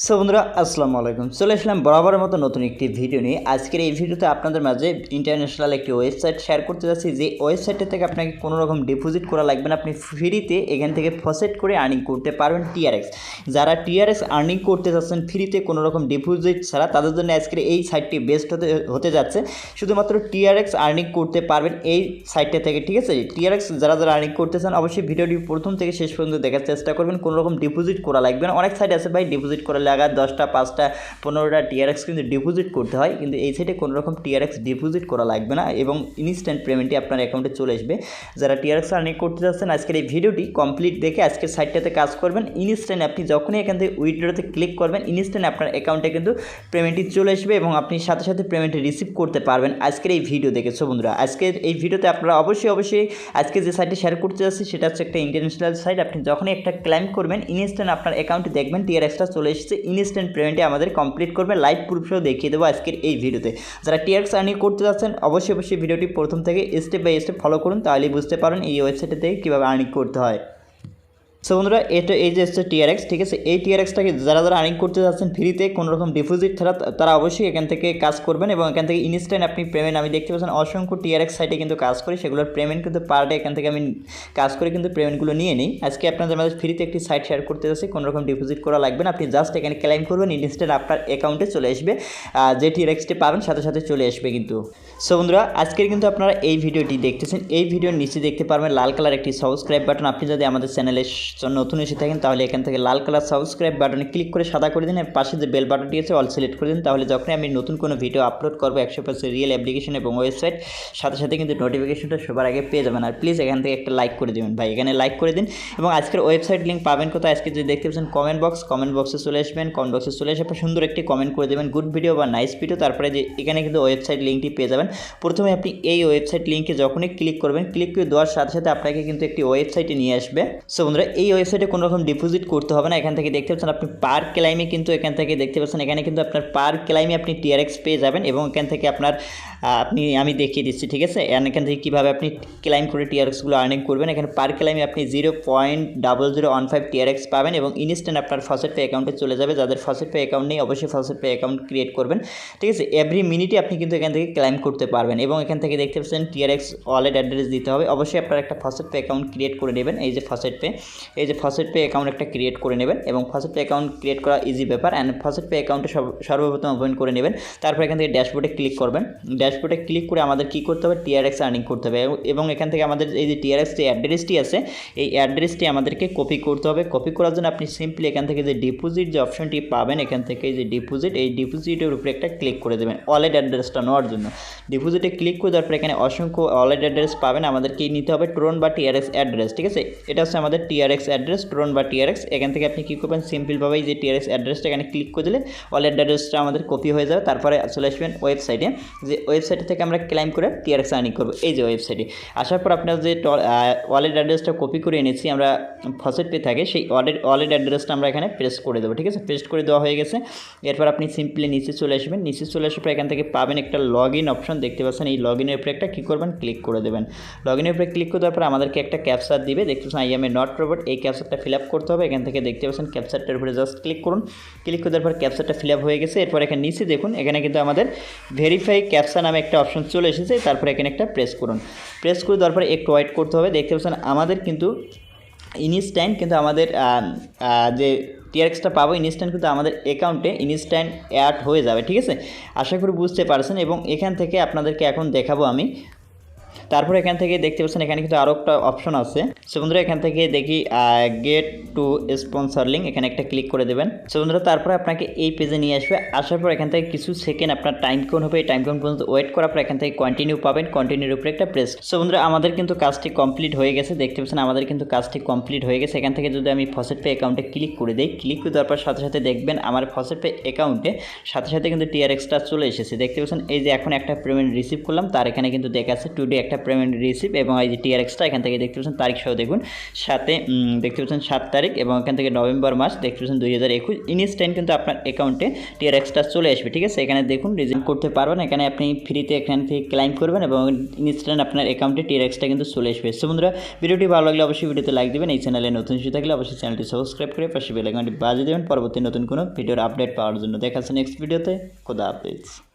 So বন্ধুরা আসসালামু আলাইকুম, চলে আসলাম বরাবরের মতো নতুন একটি ভিডিও নিয়ে। আজকের এই ভিডিওতে আপনাদের মাঝে ইন্টারন্যাশনাল একটি ওয়েবসাইট শেয়ার করতে যাচ্ছি, যে ওয়েবসাইটটা থেকে আপনাকে কোনো রকম ডিপোজিট করা লাগবে না। আপনি ফ্রিতে এখান থেকে ফসেট করে আর্নিং করতে পারবেন টিআরএক্স। যারা টিআরএক্স আর্নিং করতে যাচ্ছেন ফ্রিতে কোনো রকম ডিপোজিট ছাড়া, তাদের জন্য আজকের এই সাইটটি বেস্ট হতে যাচ্ছে। শুধুমাত্র টিআরএক্স আর্নিং করতে পারবেন এই সাইটটা থেকে, ঠিক আছে? টিআরএক্স যারা আর্নিং করতে চান অবশ্যই ভিডিওটি প্রথম থেকে শেষ পর্যন্ত দেখার চেষ্টা করবেন। কোনো রকম ডিপোজিট করা লাগবে না। অনেক সাইট আছে ভাই ডিপোজিট করে লাগা 10টা 5টা 15টা টিআরএক্স কিন্তু ডিপোজিট করতে হয়, কিন্তু এই সাইটে কোনো রকম টিআরএক্স ডিপোজিট করা লাগবে না এবং ইনস্ট্যান্ট পেমেন্টই আপনার অ্যাকাউন্টে চলে আসবে। যারা টিআরএক্স আর্নিং করতে যাচ্ছেন আজকের এই ভিডিওটি কমপ্লিট দেখে আজকের সাইটটাতে কাজ করবেন। ইনস্ট্যান্ট আপনি যখনই এখান থেকে উইথড্রতে ক্লিক করবেন ইনস্ট্যান্ট আপনার অ্যাকাউন্টে কিন্তু পেমেন্টটি চলে আসবে এবং আপনি সাথে সাথে পেমেন্টটি রিসিভ করতে পারবেন আজকের এই ভিডিও দেখেছো বন্ধুরা। আজকের এই ভিডিওতে আপনারা অবশ্যই আজকে যে সাইটটি শেয়ার করতে যাচ্ছি সেটা হচ্ছে একটা ইন্টারন্যাশনাল সাইট। আপনি যখনই একটা ক্লেম করবেন ইনস্ট্যান্ট আপনার অ্যাকাউন্টে দেখবেন টিআরএক্সটা চলে এসেছে। ইনস্ট্যান্ট পেমেন্টে আমাদের কমপ্লিট করবেন, লাইভ প্রুফও দেখিয়ে দেবো আজকের এই ভিডিওতে। যারা টিআরএক্স আর্নিং করতে যাচ্ছেন অবশ্যই ভিডিওটি প্রথম থেকে স্টেপ বাই স্টেপ ফলো করুন, তাহলেই বুঝতে পারেন এই ওয়েবসাইটে থেকে কীভাবে আর্নিং করতে হয়। সো বন্ধুরা এই যে হচ্ছে টিআরএক্স, ঠিক আছে? এই টিআরএক্সটাকে যারা আর্নিং করতে যাচ্ছেন ফ্রিতে কোনো রকম ডিপোজিট ছাড়া, তারা অবশ্যই এখান থেকে কাজ করবেন এবং এখান থেকে ইনস্ট্যান্ট আপনি পেমেন্ট, আমি দেখতে পাচ্ছেন অসংখ্য টিআরএক্স সাইটে কিন্তু কাজ করি, সেগুলোর পেমেন্ট কিন্তু পার ডে এখান থেকে আমি কাজ করে কিন্তু পেমেন্টগুলো নিয়ে নিই। আজকে আপনাদের মাঝে ফ্রিতে একটি সাইট শেয়ার করতে যাচ্ছি, কোনো রকম ডিপোজিট করা লাগবে না। আপনি জাস্ট এখানে ক্লেম করবেন, ইনস্ট্যান্ট আপনার অ্যাকাউন্টে চলে আসবে, যে টিআরএক্সটি পাবেন সাথে সাথে চলে আসবে কিন্তু। সো বন্ধুরা আজকের কিন্তু আপনারা এই ভিডিওটি দেখতেছেন, এই ভিডিওর নিচে দেখতে পারবেন লাল কালার একটি সাবস্ক্রাইব বাটন। আপনি যদি আমাদের চ্যানেলে নতুন এসে থাকেন তাহলে এখান থেকে লাল কালার সাবস্ক্রাইব বাটনে ক্লিক করে সাদা করে দিন, এর পাশে যে বেল বাটনটি আছে অল সিলেক্ট করে দিন। তাহলে যখনই আমি নতুন কোনো ভিডিও আপলোড করবো 100% রিয়েল অ্যাপ্লিকেশন এবং ওয়েবসাইট, সাথে সাথে কিন্তু নোটিফিকেশনটা সবার আগে পেয়ে যাবেন। আর প্লিজ এখান থেকে একটা লাইক করে দেবেন ভাই, এখানে লাইক করে দিন। এবং আজকের ওয়েবসাইট লিঙ্ক পাবেন কোথায়? আজকে যদি দেখতে পাচ্ছেন কমেন্ট বক্সে চলে আসবেন, কমেন্ট বক্সে চলে এসে সুন্দর একটি কমেন্ট করে দেবেন, গুড ভিডিও বা নাইস ভিডিও। তারপরে যে এখানে কিন্তু ওয়েবসাইট লিঙ্কটি পেয়ে যাবেন। প্রথমে আপনি এই ওয়েবসাইট লিঙ্কে যখনই ক্লিক করবেন, ক্লিক করে দেওয়ার সাথে সাথে আপনাকে কিন্তু একটি ওয়েবসাইটে নিয়ে আসবে। সো বন্ধুরা এই ওয়েবসাইটে কোনো রকম ডিপোজিট করতে হবে না। এখান থেকে দেখতে পাচ্ছেন আপনি পার ক্লাইমে কিন্তু এখান থেকে দেখতে পাচ্ছেন এখানে কিন্তু আপনার পার ক্লাইমে আপনি টিআরএক্স পেয়ে যাবেন এবং এখান থেকে আপনার আমি দেখিয়ে দিচ্ছি, ঠিক আছে? এখান থেকে কীভাবে আপনি ক্লাইম করে টিআরএক্সগুলো আর্নিং করবেন। এখানে পার ক্লাইমে আপনি 0.0015 টিআরএক্স পাবেন এবং ইনস্ট্যান্ট আপনার ফসেট পে অ্যাকাউন্টে চলে যাবে। যাদের ফসেট পে অ্যাকাউন্ট নেই অবশ্যই ফসেট পে অ্যাকাউন্ট ক্রিয়েট করবেন, ঠিক আছে? এভরি মিনিটে আপনি কিন্তু এখান থেকে ক্লাইম করতে পারবেন এবং এখান থেকে দেখতে পাচ্ছেন টিআরএক্স ওয়ালেট অ্যাড্রেস দিতে হবে। অবশ্যই আপনার একটা ফসেট পে অ্যাকাউন্ট ক্রিয়েট করে নেবেন। এই যে ফসেট পে অ্যাকাউন্ট একটা ক্রিয়েট করে নেবেন এবং ফসেট পে অ্যাকাউন্ট ক্রিয়েট করা ইজি ব্যাপার। অ্যান্ড ফসেট পে অ্যাকাউন্টে সর্বপ্রথম ওপেন করে নেবেন। তারপর এখান থেকে ড্যাশবোর্ডে ক্লিক করবেন। ড্যাশবোর্ডে ক্লিক করে আমাদের কী করতে হবে? টিআরএক্স আর্নিং করতে হবে এবং এখান থেকে আমাদের এই যে টিআরএক্স যে অ্যাড্রেসটি আছে এই অ্যাড্রেসটি আমাদেরকে কপি করতে হবে। কপি করার জন্য আপনি সিম্পলি এখান থেকে যে ডিপোজিট যে অপশনটি পাবেন, এখান থেকে যে এই ডিপোজিটের উপরে একটা ক্লিক করে দেবেন ওয়ালেট অ্যাড্রেসটা নেওয়ার জন্য। ডিপোজিটে ক্লিক করে দেওয়ার পর এখানে অসংখ্য ওয়ালেট অ্যাড্রেস পাবেন। আমাদেরকে নিতে হবে ট্রোন বা টিআরএক্স অ্যাড্রেস, ঠিক আছে? এটা হচ্ছে আমাদের টিআরএক্স অ্যাড্রেস, ট্রোন বা টিআরএক্স। এখান থেকে আপনি কী করবেন? সিম্পলভাবেই যে টিআরএক্স অ্যাড্রেসটা এখানে ক্লিক করে দিলে ওয়ালেট অ্যাড্রেসটা আমাদের কপি হয়ে যাবে। তারপরে চলে আসবেন ওয়েবসাইটে, যে ওয়েবসাইট থেকে আমরা ক্লাইম করে টিআরএক্স আর্নিং করবো। এই যে ওয়েবসাইটে আসার পর আপনার যে ওয়ালেট অ্যাড্রেসটা কপি করে এনেছি আমরা ফসেট পে থাকে, সেই ওয়ালেট অ্যাড্রেসটা আমরা এখানে পেস্ট করে দেবো, ঠিক আছে? পেস্ট করে দেওয়া হয়ে গেছে। এরপর আপনি সিম্পলি নিচে চলে আসবেন। নিচে চলে আসার পর এখান থেকে পাবেন একটা লগ ইন অপশন, দেখতে পাচ্ছেন। এই লগ ইনের উপরে একটা কী করবেন? ক্লিক করে দেবেন। লগ ইনের উপরে ক্লিক করে দেওয়ার পর আমাদেরকে একটা ক্যাপচার দিবে, দেখতে পাচ্ছেন I M A not robot. এই ক্যাপচারটা ফিল আপ করতে হবে। এখান থেকে দেখতে পাচ্ছেন ক্যাপচারটার উপরে জাস্ট ক্লিক করুন। ক্লিক করে দেওয়ার পর ক্যাপচারটা ফিল আপ হয়ে গেছে। এরপর এখানে নিচে দেখুন এখানে কিন্তু আমাদের ভেরিফাই ক্যাপচা নামে একটা অপশন চলে এসেছে। তারপরে এখানে একটা প্রেস করুন। প্রেস করে দেওয়ার পরে একটু ওয়েট করতে হবে। দেখতে পাচ্ছেন আমাদের কিন্তু ইনস্ট্যান্ট কিন্তু আমাদের যে টিআরএক্সটা পাবো ইনস্ট্যান্ট কিন্তু আমাদের অ্যাকাউন্টে ইনস্ট্যান্ট অ্যাড হয়ে যাবে, ঠিক আছে? আশা করি বুঝতে পারছেন। এবং এখান থেকে আপনাদেরকে এখন দেখাবো আমি। তারপর এখান থেকে দেখতে পাচ্ছেন এখানে কিন্তু আরও একটা অপশন আছে। সো বন্ধুরা এখান থেকে দেখি গেট টু স্পন্সর লিঙ্ক, এখানে একটা ক্লিক করে দেবেন। সো বন্ধুরা তারপরে আপনাকে এই পেজে নিয়ে আসবে। আসার পর এখান থেকে কিছু সেকেন্ড আপনার টাইম কাউন্ট হবে। এই টাইম কাউন্ট পর্যন্ত ওয়েট করার পর এখান থেকে কন্টিনিউ পাবেন। কন্টিনিউর উপরে একটা প্রেস। সো বন্ধুরা আমাদের কিন্তু কাজটি কমপ্লিট হয়ে গেছে, দেখতে পাচ্ছেন আমাদের কিন্তু কাজটি কমপ্লিট হয়ে গেছে। এখান থেকে যদি আমি ফসেট পে অ্যাকাউন্টে ক্লিক করে দিই, ক্লিক করে দেওয়ার পর সাথে সাথে দেখবেন আমার ফসেট পে অ্যাকাউন্টে সাথে সাথে কিন্তু টিআরএক্সটা চলে এসেছে। দেখতে পাচ্ছেন এই যে এখন একটা পেমেন্ট রিসিভ করলাম, তার এখানে কিন্তু দেখা আছে টুডে একটা হ্যাভ পেমেন্ট রিসিভ এবং এই যে টিআরএক্সটা এখান থেকে দেখতে পাচ্ছেন তারিখ সহ দেখুন সাথে দেখতে পাচ্ছেন 7 তারিখ এবং এখান থেকে নভেম্বর মাস দেখতে পাচ্ছেন 2021 ইনস্ট্যান্ট কিন্তু আপনার অ্যাকাউন্টে টিআরএক্সটা চলে আসবে। ঠিক আছে, এখানে দেখুন রিজিম করতে পারবেন, এখানে আপনি ফ্রিতে এখান থেকে ক্লাইম করবেন এবং ইনস্ট্যান্ট আপনার অ্যাকাউন্টে টিআরএক্সটা কিন্তু চলে আসবে। সো বন্ধুরা, ভিডিওটি ভালো লাগলে অবশ্যই ভিডিওতে লাইক দেবেন, এই চ্যানেলে নতুন এসে থাকলে অবশ্যই চ্যানেলটি সাবস্ক্রাইব করে পাশে বেল আইকনটি বাজিয়ে দেবেন পরবর্তী নতুন কোনো ভিডিওর আপডেট পাওয়ার জন্য। দেখা হচ্ছে নেক্সট ভিডিওতে। খোদা হাফেজ।